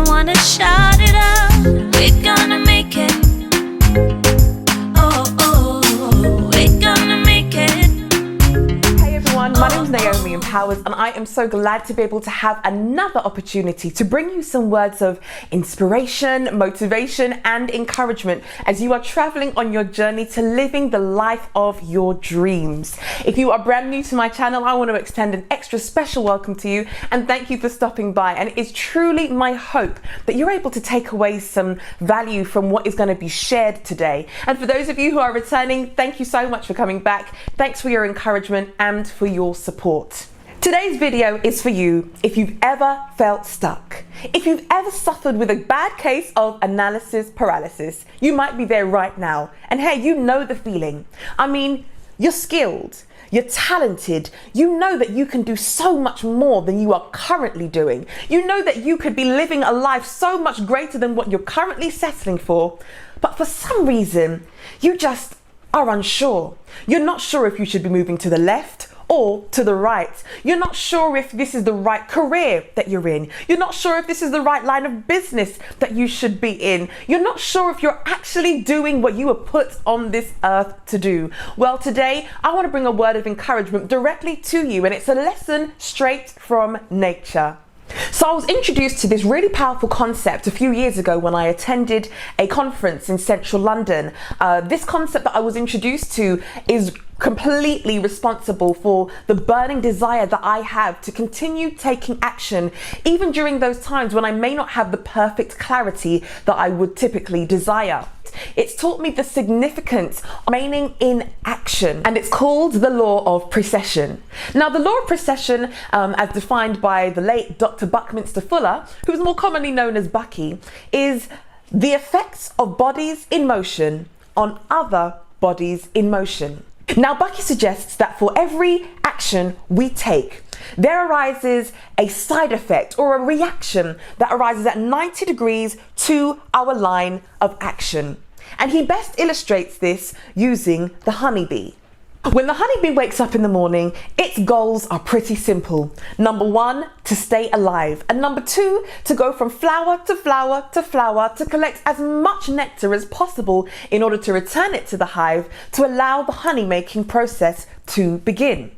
wanna shout it out. We're gonna make it. Oh, oh, we're gonna make it. Hey everyone, my name is Naomi Empowers, and I am so glad to be able to have another opportunity to bring you some words of inspiration, motivation, and encouragement as you are traveling on your journey to living the life of your dreams. If you are brand new to my channel, I want to extend an extra special welcome to you and thank you for stopping by. And it is truly my hope that you're able to take away some value from what is going to be shared today. And for those of you who are returning, thank you so much for coming back. Thanks for your encouragement and for your support. Today's video is for you if you've ever felt stuck. If you've ever suffered with a bad case of analysis paralysis, you might be there right now. And hey, you know the feeling. I mean, you're skilled, you're talented, you know that you can do so much more than you are currently doing. You know that you could be living a life so much greater than what you're currently settling for. But for some reason, you just are unsure. You're not sure if you should be moving to the left or to the right. You're not sure if this is the right career that you're in. You're not sure if this is the right line of business that you should be in. You're not sure if you're actually doing what you were put on this earth to do. Well, today I want to bring a word of encouragement directly to you, and it's a lesson straight from nature. So I was introduced to this really powerful concept a few years ago when I attended a conference in central London. This concept that I was introduced to is completely responsible for the burning desire that I have to continue taking action, even during those times when I may not have the perfect clarity that I would typically desire. It's taught me the significance of remaining in action, and it's called the law of precession. Now, the law of precession, as defined by the late Dr. Buckminster Fuller, who is more commonly known as Bucky, is the effects of bodies in motion on other bodies in motion. Now, Bucky suggests that for every action we take, there arises a side effect or a reaction that arises at 90 degrees to our line of action. And he best illustrates this using the honeybee. When the honeybee wakes up in the morning, its goals are pretty simple. Number one, to stay alive. And number two, to go from flower to flower to flower to collect as much nectar as possible in order to return it to the hive to allow the honey making process to begin.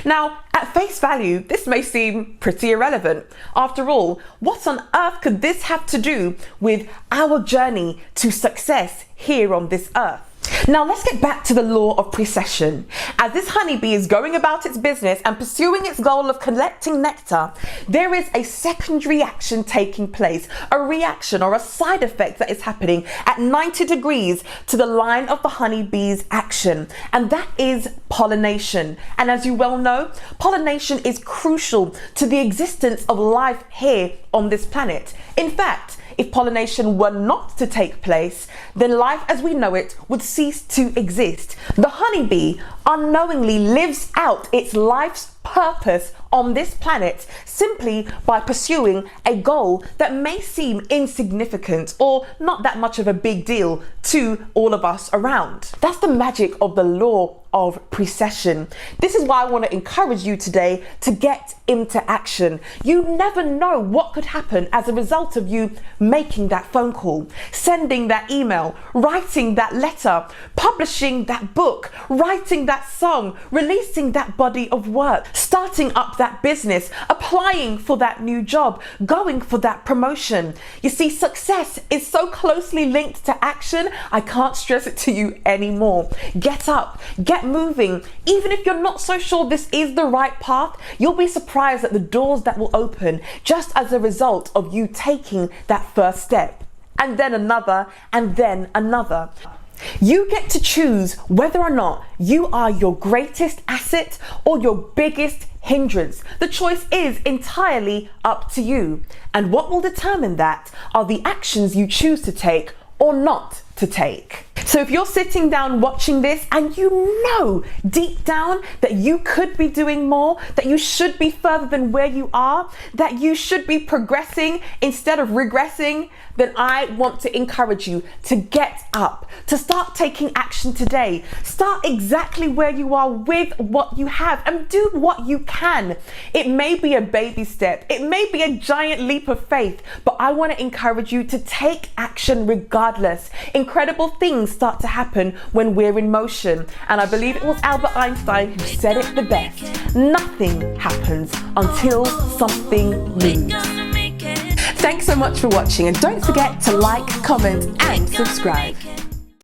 Now, at face value, this may seem pretty irrelevant. After all, what on earth could this have to do with our journey to success here on this earth? Now let's get back to the law of precession. As this honeybee is going about its business and pursuing its goal of collecting nectar, there is a secondary action taking place, a reaction or a side effect that is happening at 90 degrees to the line of the honeybee's action, and that is pollination. And as you well know, pollination is crucial to the existence of life here on this planet. In fact, if pollination were not to take place, then life as we know it would cease to exist. The honeybee unknowingly lives out its life's purpose on this planet simply by pursuing a goal that may seem insignificant or not that much of a big deal to all of us around. That's the magic of the law of precession. This is why I want to encourage you today to get into action. You never know what could happen as a result of you making that phone call, sending that email, writing that letter, publishing that book, writing that song, releasing that body of work, starting up that business, applying for that new job, going for that promotion. You see, success is so closely linked to action, I can't stress it to you anymore. Get up, get moving. Even if you're not so sure this is the right path, you'll be surprised at the doors that will open just as a result of you taking that first step. And then another, and then another. You get to choose whether or not you are your greatest asset or your biggest hindrance. The choice is entirely up to you. And what will determine that are the actions you choose to take or not to take. So if you're sitting down watching this and you know deep down that you could be doing more, that you should be further than where you are, that you should be progressing instead of regressing, then I want to encourage you to get up, to start taking action today. Start exactly where you are with what you have and do what you can. It may be a baby step, it may be a giant leap of faith, but I want to encourage you to take action regardless. Incredible things start to happen when we're in motion. And I believe it was Albert Einstein who said it the best. Nothing happens until something moves. Thanks so much for watching, and don't forget to like, comment and subscribe.